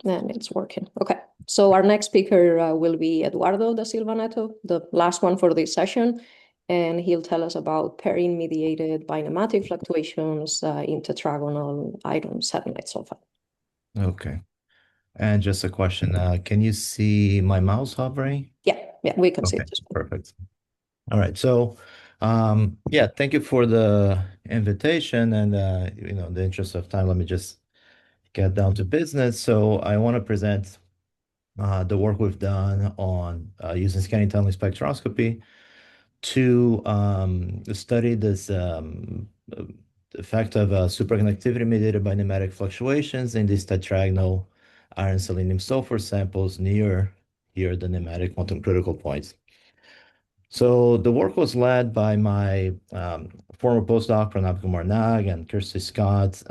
And it's working. Okay. So our next speaker will be Eduardo da Silva Neto, the last one for this session. And he'll tell us about pairing-mediated nematic fluctuations in tetragonal iron satellite sulfide. Okay. And just a question, can you see my mouse hovering? Yeah, we can see Okay, this. perfect. All right. So, yeah, thank you for the invitation and, in the interest of time, let me just get down to business. So I want to present the work we've done on using scanning tunneling spectroscopy to study this uh, effect of superconductivity mediated by nematic fluctuations in these tetragonal iron, selenium, sulfur samples near here the nematic quantum critical points. So the work was led by my former postdoc, Pranab Kumar Nag, and Kirsty Scott,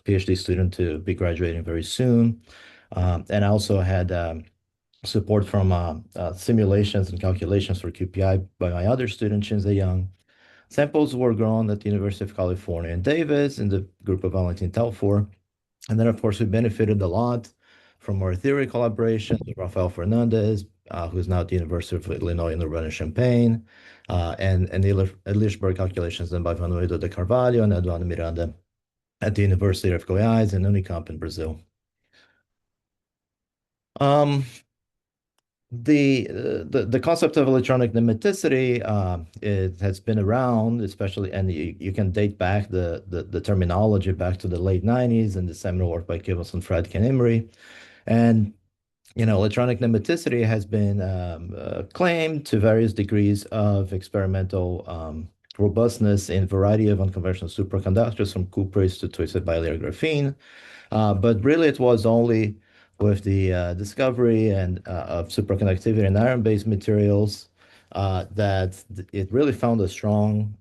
PhD student to be graduating very soon. And I also had support from simulations and calculations for QPI by my other student, Shinze Young. Samples were grown at the University of California in Davis in the group of Valentin Telfor. And then, of course, we benefited a lot from our theory collaborations with Rafael Fernandez, who's now at the University of Illinois in Urbana-Champaign, and the Eliashberg calculations done by Vanuedo de Carvalho and Eduardo Miranda at the University of Goiás and Unicamp in Brazil. Um, the concept of electronic nematicity it has been around, especially, and you can date back the terminology back to the late 90s and the seminal work by Kivels and Fredkin Imre. And electronic nematicity has been claimed to various degrees of experimental robustness in a variety of unconventional superconductors, from cuprates to twisted bilayer graphene. But really, it was only with the discovery and of superconductivity in iron-based materials that it really found a strong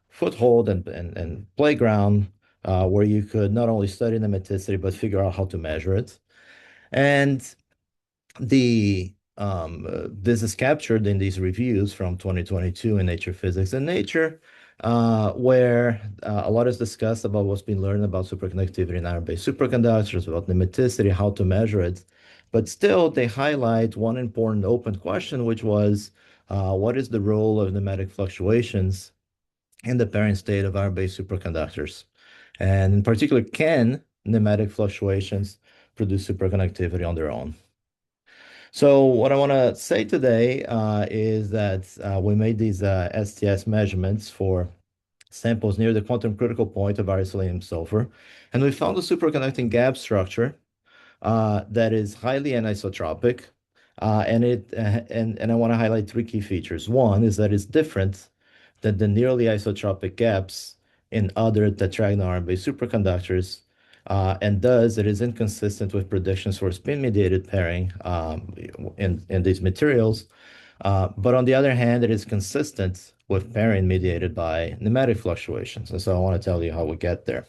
foothold and playground where you could not only study nematicity but figure out how to measure it. And this is captured in these reviews from 2022 in Nature Physics and Nature, where a lot is discussed about what's been learned about superconductivity in iron-based superconductors, about nematicity, how to measure it. But still, they highlight one important open question, which was, what is the role of nematic fluctuations in the pairing state of iron-based superconductors? And in particular, can nematic fluctuations produce superconductivity on their own? So what I want to say today is that we made these STS measurements for samples near the quantum critical point of our selenium sulfur, and we found a superconducting gap structure that is highly anisotropic, and I want to highlight three key features. One is that it's different than the nearly isotropic gaps in other tetragonal iron-based superconductors, and thus it is inconsistent with predictions for spin-mediated pairing in these materials. But on the other hand, it is consistent with pairing mediated by nematic fluctuations. And so I want to tell you how we get there.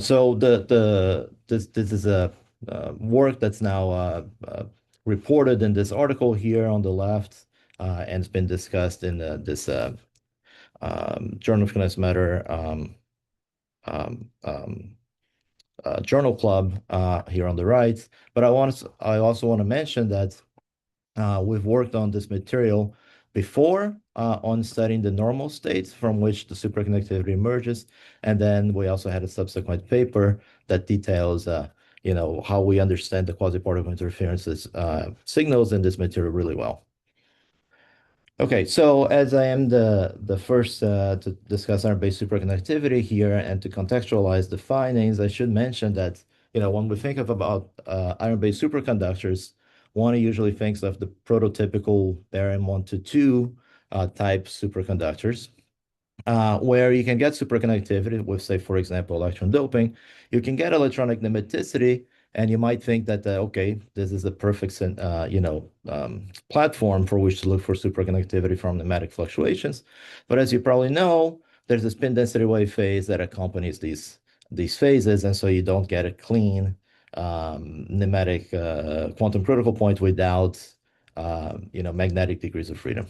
So this is a work that's now reported in this article here on the left, and it's been discussed in this Journal of Condensed Matter um, um, journal club here on the right. But I also want to mention that we've worked on this material before on studying the normal states from which the superconductivity emerges. And then we also had a subsequent paper that details, how we understand the quasi-particle interferences signals in this material really well. Okay, so as I am the first to discuss iron-based superconductivity here and to contextualize the findings, I should mention that when we think of about iron-based superconductors, one usually thinks of the prototypical barium 122 type superconductors, where you can get superconductivity with, say, for example, electron doping. You can get electronic nematicity, and you might think that, okay, this is the perfect, platform for which to look for superconductivity from nematic fluctuations. But as you probably know, there's a spin density wave phase that accompanies these phases, and so you don't get a clean nematic quantum critical point without, magnetic degrees of freedom.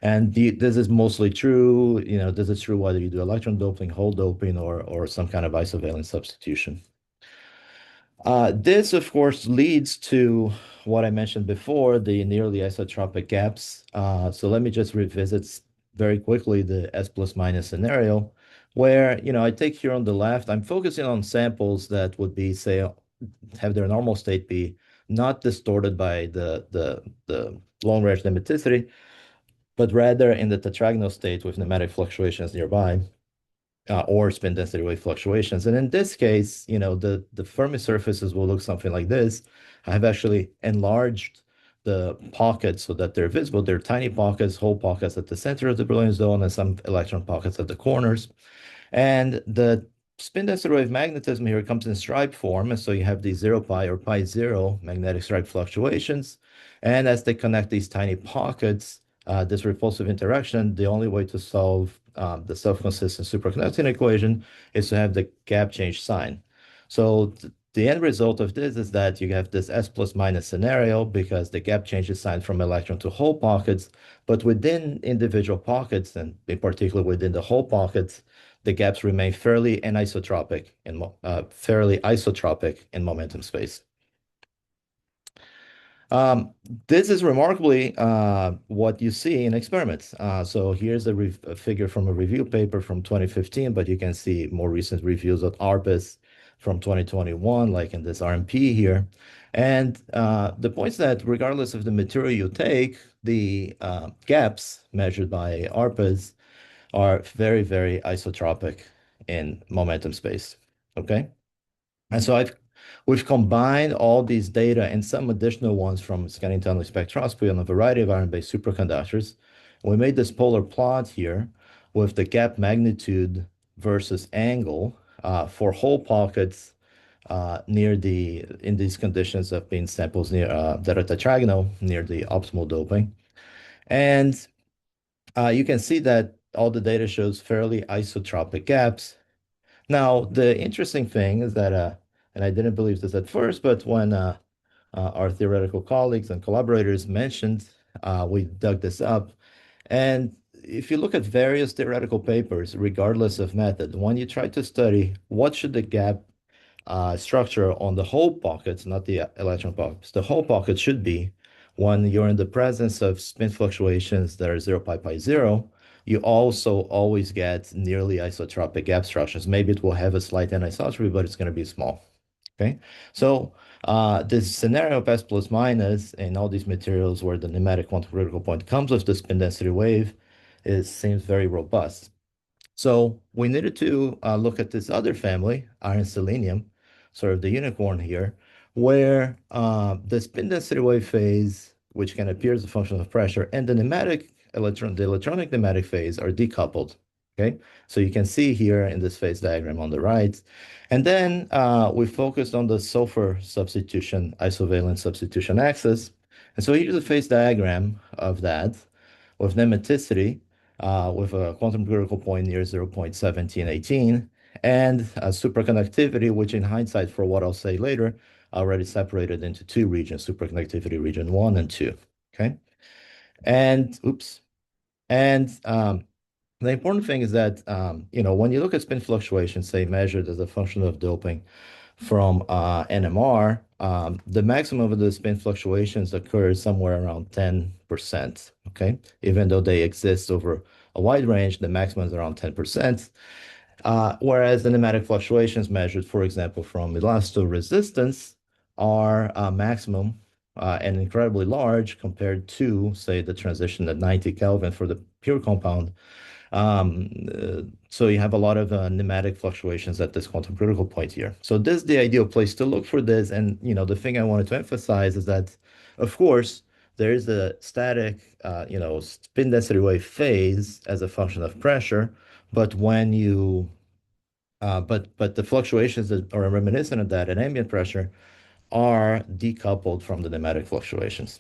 And this is mostly true, this is true whether you do electron doping, hole doping, or some kind of isovalent substitution. This, of course, leads to what I mentioned before, the nearly isotropic gaps. So let me just revisit very quickly the S plus minus scenario, where, I take here on the left, I'm focusing on samples that would be, say, have their normal state be not distorted by the long range nematicity, but rather in the tetragonal state with nematic fluctuations nearby or spin density wave fluctuations. And in this case, the Fermi surfaces will look something like this. I've actually enlarged the pockets so that they're visible. They're tiny pockets, whole pockets at the center of the Brillouin zone, and some electron pockets at the corners. And the spin density wave magnetism here comes in stripe form. And so you have these 0 pi or pi zero magnetic stripe fluctuations. And as they connect these tiny pockets, this repulsive interaction, the only way to solve the self-consistent superconducting equation is to have the gap change sign. So the end result of this is that you have this S plus minus scenario because the gap change is signed from electron to hole pockets, but within individual pockets, and in particular within the hole pockets, the gaps remain fairly isotropic in momentum space. Um, this is remarkably what you see in experiments. So here's a figure from a review paper from 2015, but you can see more recent reviews of ARPAS from 2021, like in this RMP here. And the point is that regardless of the material you take, the gaps measured by ARPAS are very, very isotropic in momentum space. Okay. And so we've combined all these data and some additional ones from scanning tunneling spectroscopy on a variety of iron-based superconductors. We made this polar plot here with the gap magnitude versus angle for hole pockets in these conditions of being samples near that are tetragonal near the optimal doping. And you can see that all the data shows fairly isotropic gaps. Now, the interesting thing is that, and I didn't believe this at first, but when our theoretical colleagues and collaborators mentioned, we dug this up. And if you look at various theoretical papers, regardless of method, when you try to study what should the gap structure on the hole pockets, not the electron pockets, the hole pocket should be when you're in the presence of spin fluctuations that are 0 pi pi 0, you also always get nearly isotropic gap structures. Maybe it will have a slight anisotropy, but it's going to be small. Okay, so this scenario of S plus minus in all these materials where the nematic quantum critical point comes with the spin density wave seems very robust. So we needed to look at this other family, iron selenium, sort of the unicorn here, where the spin density wave phase, which can appear as a function of pressure, and the electronic nematic phase are decoupled. Okay, so you can see here in this phase diagram on the right. And then we focused on the sulfur substitution, isovalent substitution axis. And so here's a phase diagram of that with nematicity with a quantum critical point near 0.1718 and a superconductivity, which in hindsight, for what I'll say later, already separated into two regions, superconductivity region 1 and 2. Okay. And oops. And the important thing is that when you look at spin fluctuations, say measured as a function of doping from NMR, the maximum of the spin fluctuations occurs somewhere around 10%. Okay, even though they exist over a wide range, the maximum is around 10%. Whereas the nematic fluctuations measured, for example, from elastoresistance are maximum and incredibly large compared to, say, the transition at 90 Kelvin for the pure compound. So you have a lot of nematic fluctuations at this quantum critical point here. So this is the ideal place to look for this. And, the thing I wanted to emphasize is that, of course, there is a static, spin density wave phase as a function of pressure. But when you, but the fluctuations that are reminiscent of that at ambient pressure are decoupled from the nematic fluctuations.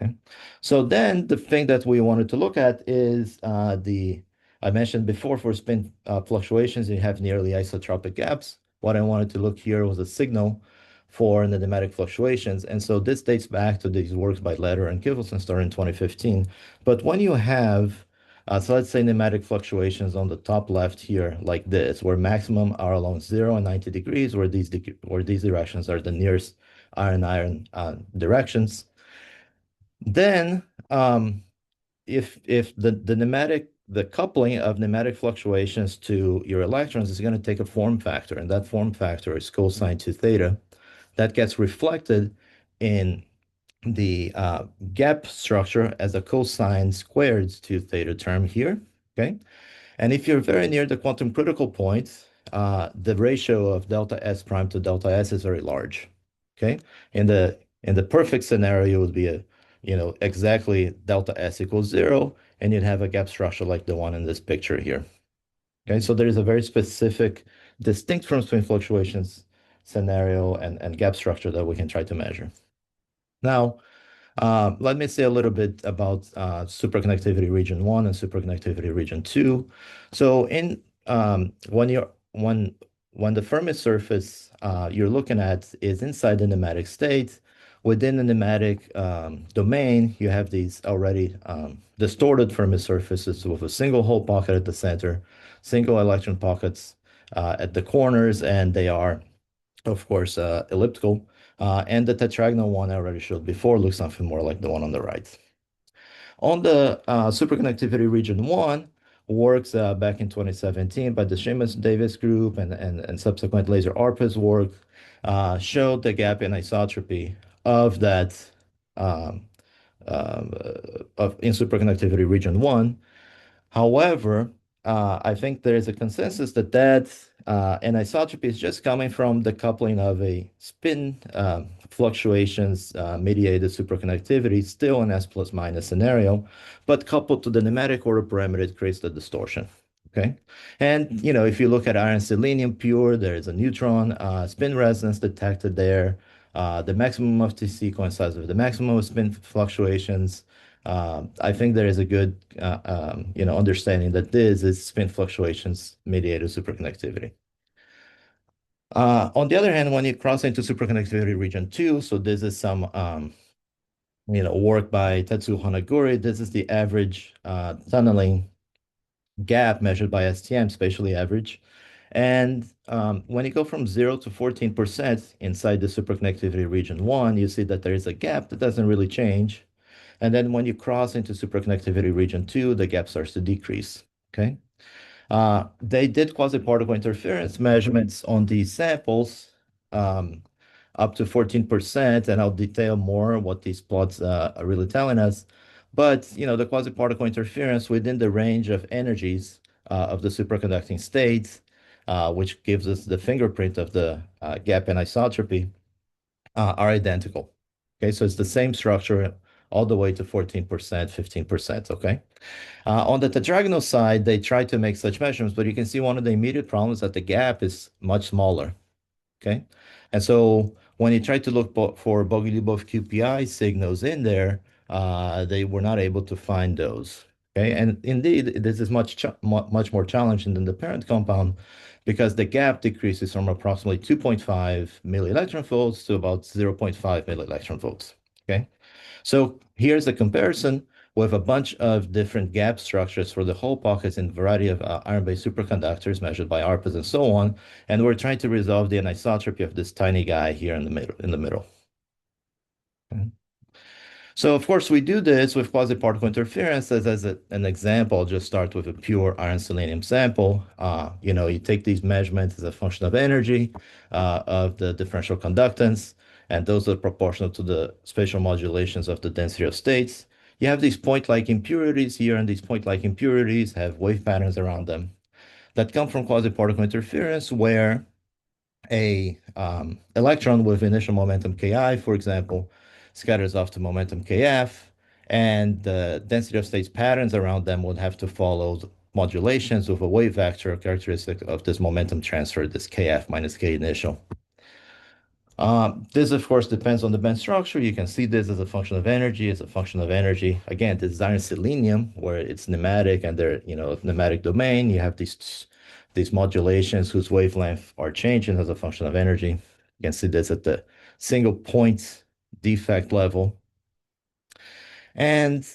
Okay. So then the thing that we wanted to look at is I mentioned before for spin fluctuations, you have nearly isotropic gaps. What I wanted to look here was a signal for the nematic fluctuations. And so this dates back to these works by Leder and Kivelson starting in 2015. But when you have So let's say nematic fluctuations on the top left here, like this, where maximum are along 0 and 90 degrees, where these directions are the nearest iron-iron directions. Then, if the coupling of nematic fluctuations to your electrons is going to take a form factor, and that form factor is cosine 2 theta, that gets reflected in the gap structure as a cosine squared 2 theta term here, okay? And if you're very near the quantum critical point, the ratio of delta S prime to delta S is very large, okay? In the perfect scenario, it would be exactly delta S equals 0, and you'd have a gap structure like the one in this picture here. Okay, so there is a very specific, distinct from spin fluctuations scenario and gap structure that we can try to measure. Now, let me say a little bit about superconductivity region 1 and superconductivity region 2. So when the Fermi surface you're looking at is inside the nematic state, within the nematic domain, you have these already distorted Fermi surfaces with a single hole pocket at the center, single electron pockets at the corners, and they are, of course, elliptical. And the tetragonal one I already showed before looks something more like the one on the right. On the superconductivity region 1, works back in 2017 by the Seamus-Davis group and subsequent laser ARPA's work showed the gap in isotropy of that in superconductivity region 1. However, I think there is a consensus that anisotropy is just coming from the coupling of a spin fluctuations mediated superconductivity, still an S plus minus scenario, but coupled to the nematic order parameter, it creates the distortion. Okay, and if you look at iron selenium pure, there is a neutron spin resonance detected there. The maximum of TC coincides with the maximum of spin fluctuations. I think there is a good, understanding that this is spin fluctuations mediated superconductivity. On the other hand, when you cross into superconductivity region 2, so this is some, work by Tetsuo Hanaguri. This is the average tunneling gap measured by STM, spatially average. And when you go from 0 to 14% inside the superconductivity region 1, you see that there is a gap that doesn't really change. And then when you cross into superconductivity region 2, the gap starts to decrease, okay? They did quasi-particle interference measurements on these samples up to 14%, and I'll detail more what these plots are really telling us. But, the quasi-particle interference within the range of energies of the superconducting states, which gives us the fingerprint of the gap anisotropy, are identical. Okay, so it's the same structure all the way to 14%, 15%, okay? On the tetragonal side, they tried to make such measurements, but you can see one of the immediate problems that the gap is much smaller, okay? And so when you try to look for Bogoliubov QPI signals in there, they were not able to find those, okay? And indeed, this is much more challenging than the parent compound because the gap decreases from approximately 2.5 millielectron volts to about 0.5 millielectron volts, okay? So here's a comparison with a bunch of different gap structures for the hole pockets in a variety of iron-based superconductors measured by ARPAs and so on. And we're trying to resolve the anisotropy of this tiny guy here in the middle. Okay. So of course we do this with quasi-particle interference as an example. I'll just start with a pure iron selenium sample. You take these measurements as a function of energy of the differential conductance, and those are proportional to the spatial modulations of the density of states. You have these point-like impurities here, and these point-like impurities have wave patterns around them that come from quasi-particle interference where a electron with initial momentum Ki, for example, scatters off to momentum Kf, and the density of states patterns around them would have to follow modulations with a wave vector characteristic of this momentum transfer, this Kf minus K initial. This, of course, depends on the band structure. You can see this as a function of energy, as a function of energy. Again, this is iron selenium, where it's nematic and they're, nematic domain. You have these modulations whose wavelength are changing as a function of energy. You can see this at the single point defect level. And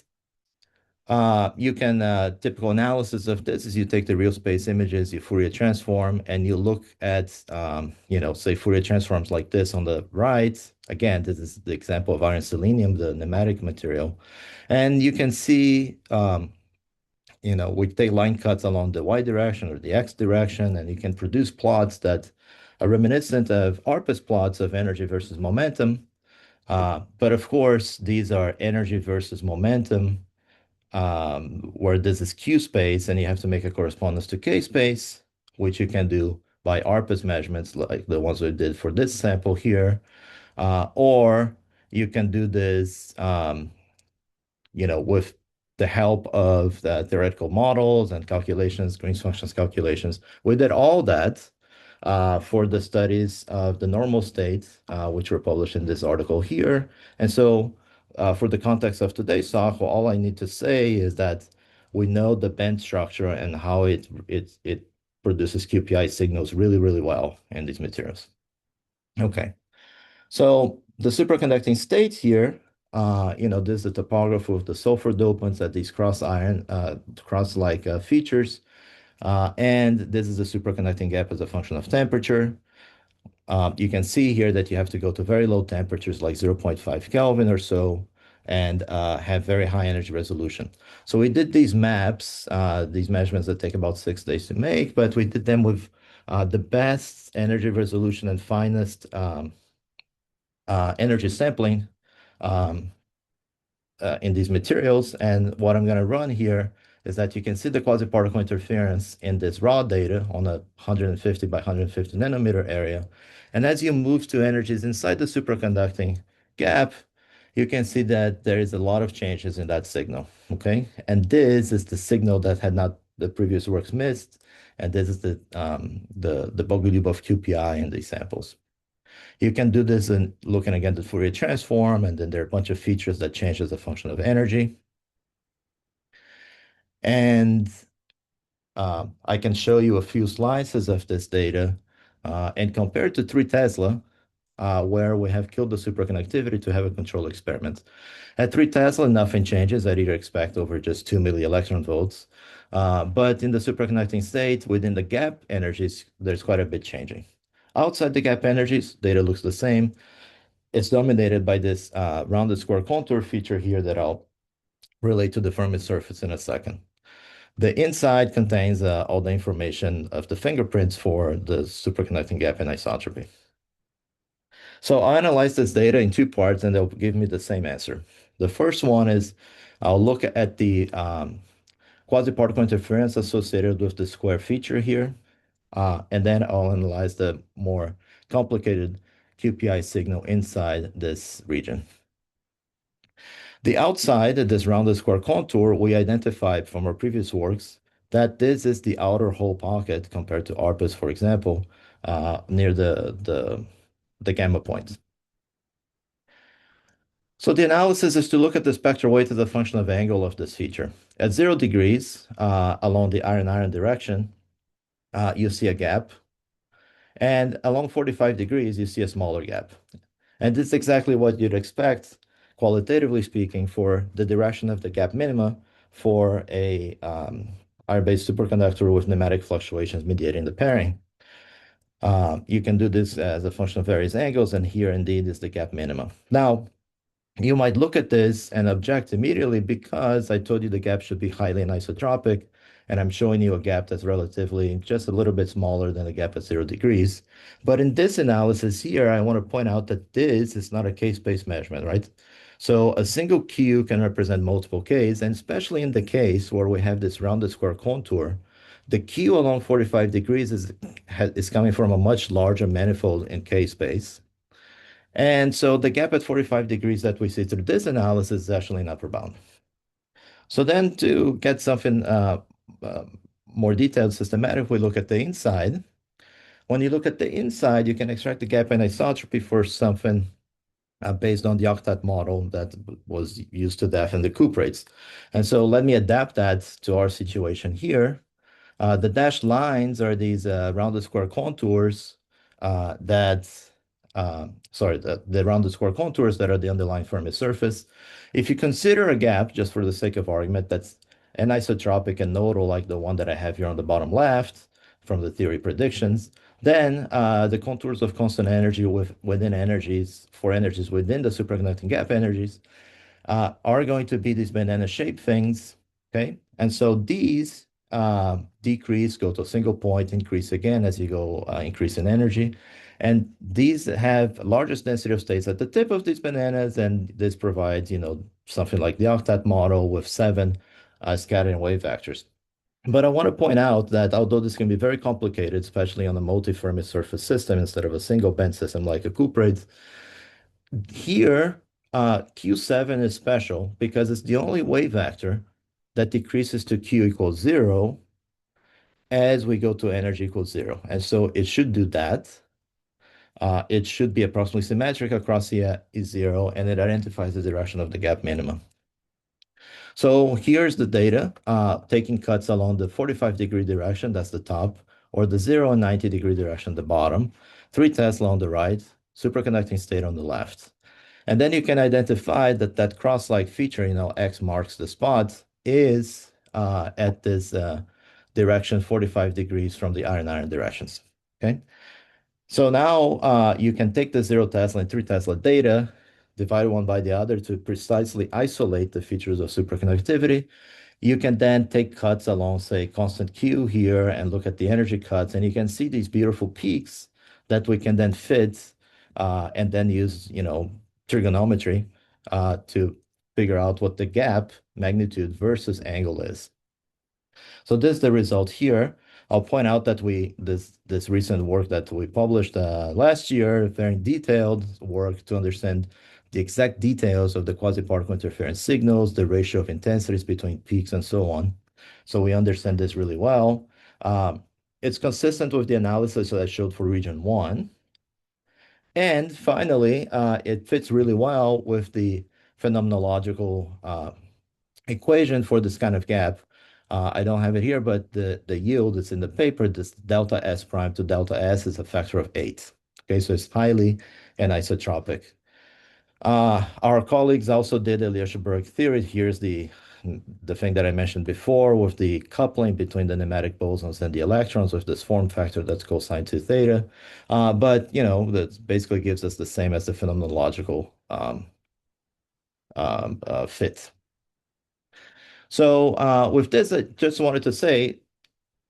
You can typical analysis of this is you take the real space images, you Fourier transform, and you look at say Fourier transforms like this on the right. Again, this is the example of iron selenium, the nematic material, and you can see we take line cuts along the y direction or the x direction, and you can produce plots that are reminiscent of ARPA's plots of energy versus momentum. But of course, these are energy versus momentum where this is Q space, and you have to make a correspondence to K space, which you can do by ARPA's measurements, like the ones we did for this sample here. Or you can do this, with the help of the theoretical models and calculations, Green's functions calculations. We did all that for the studies of the normal state, which were published in this article here. And so for the context of today's talk, all I need to say is that we know the band structure and how it produces QPI signals really, really well in these materials. Okay. So the superconducting state here, this is the topography of the sulfur dopants at these cross-like features. And this is the superconducting gap as a function of temperature. You can see here that you have to go to very low temperatures like 0.5 Kelvin or so and have very high energy resolution. So we did these maps, these measurements that take about 6 days to make, but we did them with the best energy resolution and finest energy sampling um, in these materials. And what I'm going to run here is that you can see the quasi-particle interference in this raw data on a 150 by 150 nanometer area. And as you move to energies inside the superconducting gap, you can see that there is a lot of changes in that signal, okay? And this is the signal that had not the previous works missed, and this is the Bogoliubov QPI in these samples. You can do this in looking again at the Fourier transform, and then there are a bunch of features that change as a function of energy. And I can show you a few slices of this data and compare it to 3 Tesla, where we have killed the superconductivity to have a control experiment. At 3 Tesla, nothing changes. I'd either expect over just 2 milli-electron volts. But in the superconducting state, within the gap energies, there's quite a bit changing. Outside the gap energies, data looks the same. It's dominated by this rounded square contour feature here that I'll relate to the Fermi surface in a second. The inside contains all the information of the fingerprints for the superconducting gap anisotropy. So I analyze this data in 2 parts, and they'll give me the same answer. The first one is I'll look at the quasi-particle interference associated with the square feature here, and then I'll analyze the more complicated QPI signal inside this region. The outside, this rounded square contour, we identified from our previous works that this is the outer hole pocket compared to ARPA's, for example, near the gamma point. So the analysis is to look at the spectral weight as a function of angle of this feature. At 0 degrees, along the iron-iron direction, you see a gap. And along 45 degrees, you see a smaller gap. And this is exactly what you'd expect, qualitatively speaking, for the direction of the gap minima for a iron-based superconductor with nematic fluctuations mediating the pairing. You can do this as a function of various angles, and here indeed is the gap minima. Now, you might look at this and object immediately because I told you the gap should be highly anisotropic, and I'm showing you a gap that's relatively just a little bit smaller than the gap at 0 degrees. But in this analysis here, I want to point out that this is not a case-based measurement, right? So a single Q can represent multiple Ks, and especially in the case where we have this rounded square contour, the Q along 45 degrees is coming from a much larger manifold in K space. And so the gap at 45 degrees that we see through this analysis is actually an upper bound. So then to get something more detailed, systematic, we look at the inside. When you look at the inside, you can extract the gap anisotropy for something based on the octet model that was used to death in the Coop rates. And so let me adapt that to our situation here. The dashed lines are these rounded square contours that sorry, the rounded square contours that are the underlying Fermi surface. If you consider a gap, just for the sake of argument, that's anisotropic and nodal, like the one that I have here on the bottom left from the theory predictions, then the contours of constant energy within energies, for energies within the superconducting gap energies, are going to be these banana-shaped things, okay? And so these decrease, go to a single point, increase again as you go increase in energy. And these have largest density of states at the tip of these bananas, and this provides, something like the octet model with 7 scattering wave vectors. But I want to point out that although this can be very complicated, especially on a multi-Fermi surface system instead of a single band system like a cuprate, here, Q7 is special because it's the only wave vector that decreases to Q equals 0 as we go to energy equals 0. And so it should do that. It should be approximately symmetric across the E0, and it identifies the direction of the gap minimum. So here's the data, taking cuts along the 45-degree direction, that's the top, or the 0 and 90-degree direction, the bottom, 3 Tesla on the right, superconducting state on the left. And then you can identify that that cross-like feature, X marks the spot, is at this direction 45 degrees from the iron-iron directions, okay? So now you can take the 0 Tesla and 3 Tesla data, divide one by the other to precisely isolate the features of superconductivity. You can then take cuts along, say, constant Q here and look at the energy cuts, and you can see these beautiful peaks that we can then fit and then use, trigonometry to figure out what the gap magnitude versus angle is. So this is the result here. I'll point out that this recent work that we published last year, very detailed work to understand the exact details of the quasi-particle interference signals, the ratio of intensities between peaks, and so on. So we understand this really well. It's consistent with the analysis that I showed for region 1. And finally, it fits really well with the phenomenological equation for this kind of gap. I don't have it here, but the yield is in the paper. This delta S prime to delta S is a factor of 8. Okay, so it's highly anisotropic. Our colleagues also did a Liechtenberg theory. Here's the thing that I mentioned before with the coupling between the nematic bosons and the electrons with this form factor that's cosine 2 theta. But, that basically gives us the same as the phenomenological fit. So with this, I just wanted to say,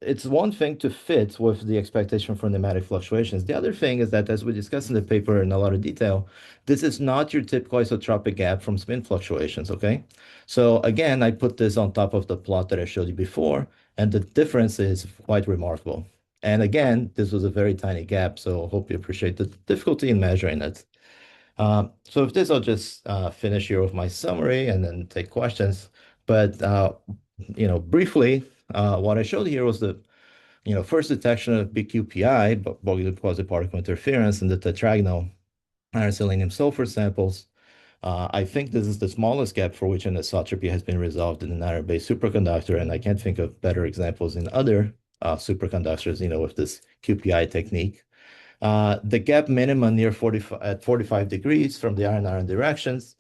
it's one thing to fit with the expectation for nematic fluctuations. The other thing is that, as we discussed in the paper in a lot of detail, this is not your typical isotropic gap from spin fluctuations, okay? So again, I put this on top of the plot that I showed you before, and the difference is quite remarkable. And again, this was a very tiny gap, so hope you appreciate the difficulty in measuring it. So with this, I'll just finish here with my summary and then take questions. But briefly, what I showed here was the first detection of BQPI, Boglie quasi-particle interference, in the tetragonal iron selenium sulfur samples. I think this is the smallest gap for which an anisotropy has been resolved in an iron-based superconductor, and I can't think of better examples in other superconductors, with this QPI technique. The gap minimum near 45 degrees from the iron-iron directions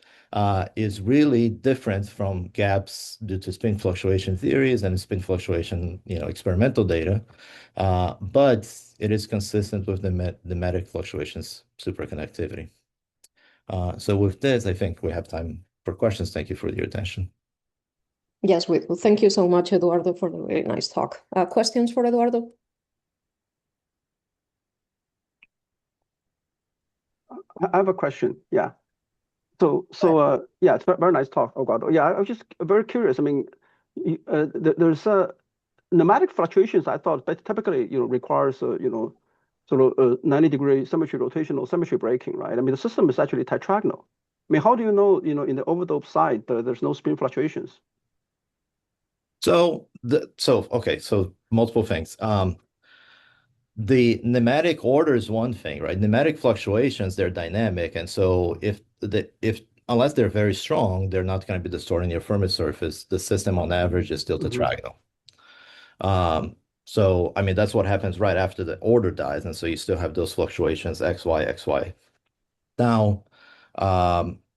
is really different from gaps due to spin fluctuation theories and spin fluctuation, experimental data. But it is consistent with the nematic fluctuations superconductivity. So with this, I think we have time for questions. Thank you for your attention. Yes, we do. Thank you so much, Eduardo, for the very nice talk. Questions for Eduardo? I have a question. Yeah. So yeah, it's very nice talk, Eduardo. Yeah, I was just very curious. I mean, there's nematic fluctuations. I thought, but typically, requires sort of a 90-degree symmetry rotational symmetry breaking, right? I mean, the system is actually tetragonal. I mean, how do you know, in the overdope side, there's no spin fluctuations? So multiple things. The nematic order is one thing, right? Nematic fluctuations, they're dynamic. And so unless they're very strong, they're not going to be distorting your Fermi surface. The system on average is still tetragonal. So, I mean, that's what happens right after the order dies. And so you still have those fluctuations, XY, XY. Now,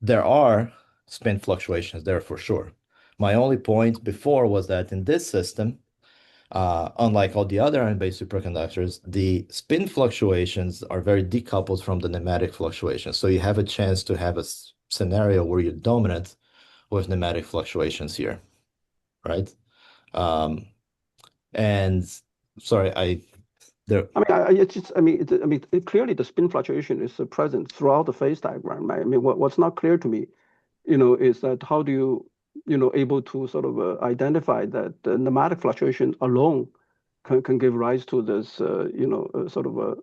there are spin fluctuations there for sure. My only point before was that in this system, unlike all the other iron-based superconductors, the spin fluctuations are very decoupled from the nematic fluctuations. So you have a chance to have a scenario where you're dominant with nematic fluctuations here, right? And sorry, there. Clearly the spin fluctuation is present throughout the phase diagram. I mean, what's not clear to me, is that how do you, able to sort of identify that the nematic fluctuation alone can give rise to this, sort of a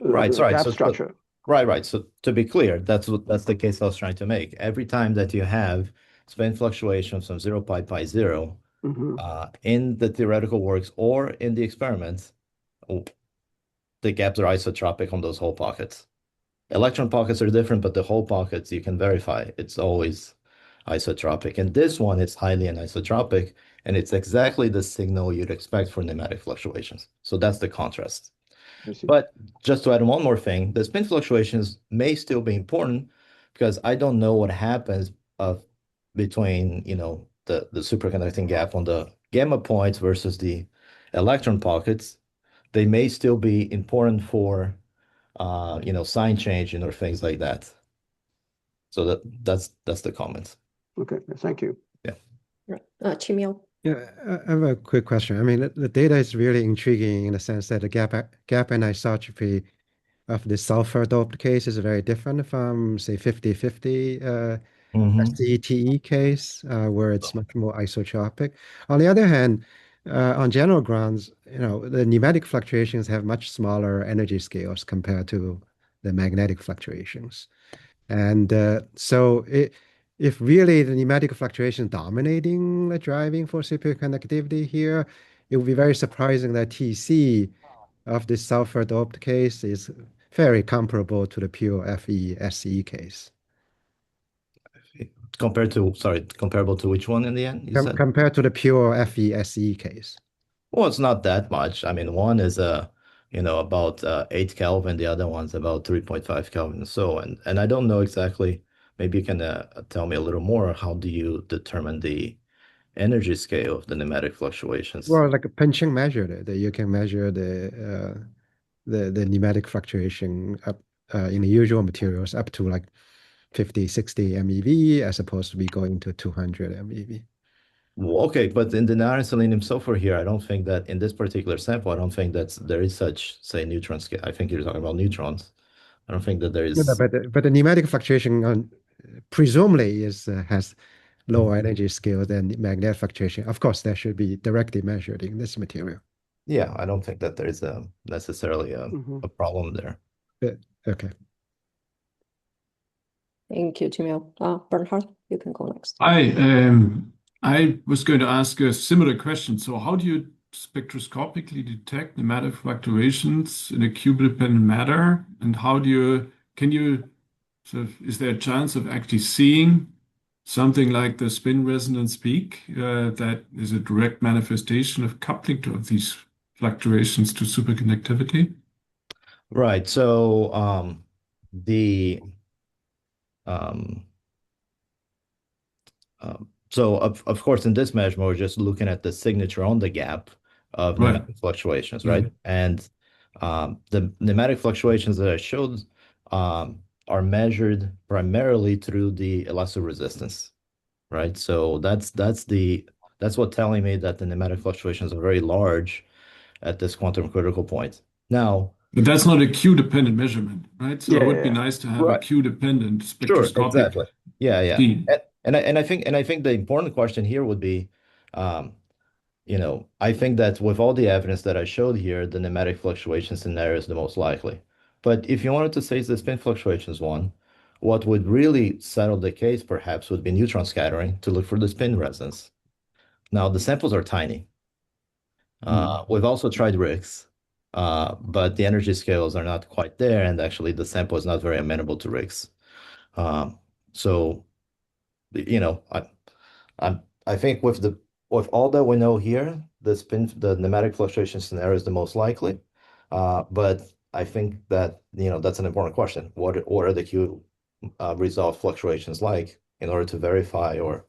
Right, sorry. gap structure. Right. So to be clear, that's the case I was trying to make. Every time that you have spin fluctuations from 0 pi pi 0 in the theoretical works or in the experiments, the gaps are isotropic on those hole pockets. Electron pockets are different, but the hole pockets you can verify it's always isotropic. And this one is highly anisotropic, and it's exactly the signal you'd expect for nematic fluctuations. So that's the contrast. But just to add one more thing, the spin fluctuations may still be important because I don't know what happens between, the superconducting gap on the gamma points versus the electron pockets. They may still be important for, sign changing or things like that. So that's the comments. Okay, thank you. Yeah. Right. Chimiao. Yeah, I have a quick question. I mean, the data is really intriguing in the sense that the gap anisotropy of the sulfur doped case is very different from, say, 50-50 SCTE case, where it's much more isotropic. On the other hand, on general grounds, the nematic fluctuations have much smaller energy scales compared to the magnetic fluctuations. And if really the nematic fluctuation dominating the driving for superconductivity here, it would be very surprising that TC of this sulfur doped case is very comparable to the pure FE-SE case. Comparable to which one in the end, you said? Compared to the pure FE-SE case. Well, it's not that much. I mean, one is about 8 Kelvin, the other one's about 3.5 Kelvin. So, and I don't know exactly, maybe you can tell me a little more. How do you determine the energy scale of the nematic fluctuations? Well, like a pinching measure that you can measure the nematic fluctuation up in the usual materials up to like 50, 60 MeV as opposed to be going to 200 MeV. Okay, but in the iron selenium sulfur here, I don't think that in this particular sample, I don't think that there is such, say, neutron scale. I think you're talking about neutrons. I don't think that there is. No, but the nematic fluctuation presumably has lower energy scale than magnetic fluctuation. Of course, that should be directly measured in this material. Yeah, I don't think that there is necessarily a problem there. Okay. Thank you, Chimiao. Bernhard, you can go next. I was going to ask a similar question. So how do you spectroscopically detect nematic fluctuations in a cube-dependent matter? And is there a chance of actually seeing something like the spin resonance peak that is a direct manifestation of coupling of these fluctuations to superconductivity? Right. So of course, in this measurement, we're just looking at the signature on the gap of nematic fluctuations, right? And the nematic fluctuations that I showed are measured primarily through the elastic resistance, right? So that's what telling me that the nematic fluctuations are very large at this quantum critical point. Now, but that's not a Q-dependent measurement, right? So it would be nice to have a Q-dependent spectroscopic. Sure, exactly. Yeah. And I think the important question here would be, I think that with all the evidence that I showed here, the nematic fluctuation scenario is the most likely. But if you wanted to say the spin fluctuations one, what would really settle the case perhaps would be neutron scattering to look for the spin resonance. Now the samples are tiny. We've also tried RIGS, but the energy scales are not quite there, and actually the sample is not very amenable to RIGS. So, I think with all that we know here, the nematic fluctuation scenario is the most likely. But I think that, that's an important question. What are the Q resolved fluctuations like in order to verify or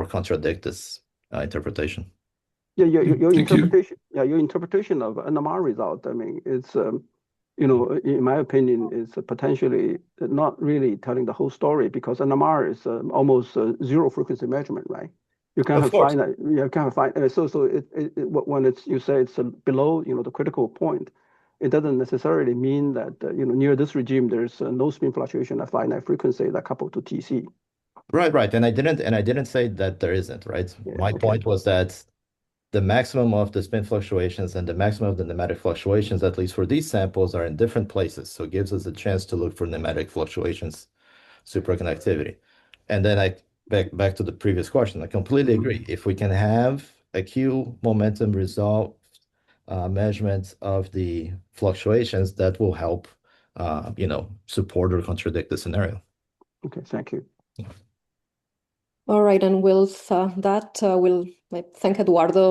contradict this interpretation? Yeah, your Thank you. interpretation. Yeah, your interpretation of NMR result. I mean, it's in my opinion, is potentially not really telling the whole story, because NMR is almost zero frequency measurement, right? You can Of have course. finite. You can have finite. So when you say it's below the critical point, it doesn't necessarily mean that near this regime there's no spin fluctuation at finite frequency that coupled to TC. Right. And I didn't say that there isn't, right? Yeah, My okay. point was that the maximum of the spin fluctuations and the maximum of the nematic fluctuations, at least for these samples, are in different places. So it gives us a chance to look for nematic fluctuations, superconductivity. And then back to the previous question, I completely agree. If we can have a Q momentum resolve measurement of the fluctuations, that will help, support or contradict the scenario. Okay, thank you. All right, and with that, we'll thank Eduardo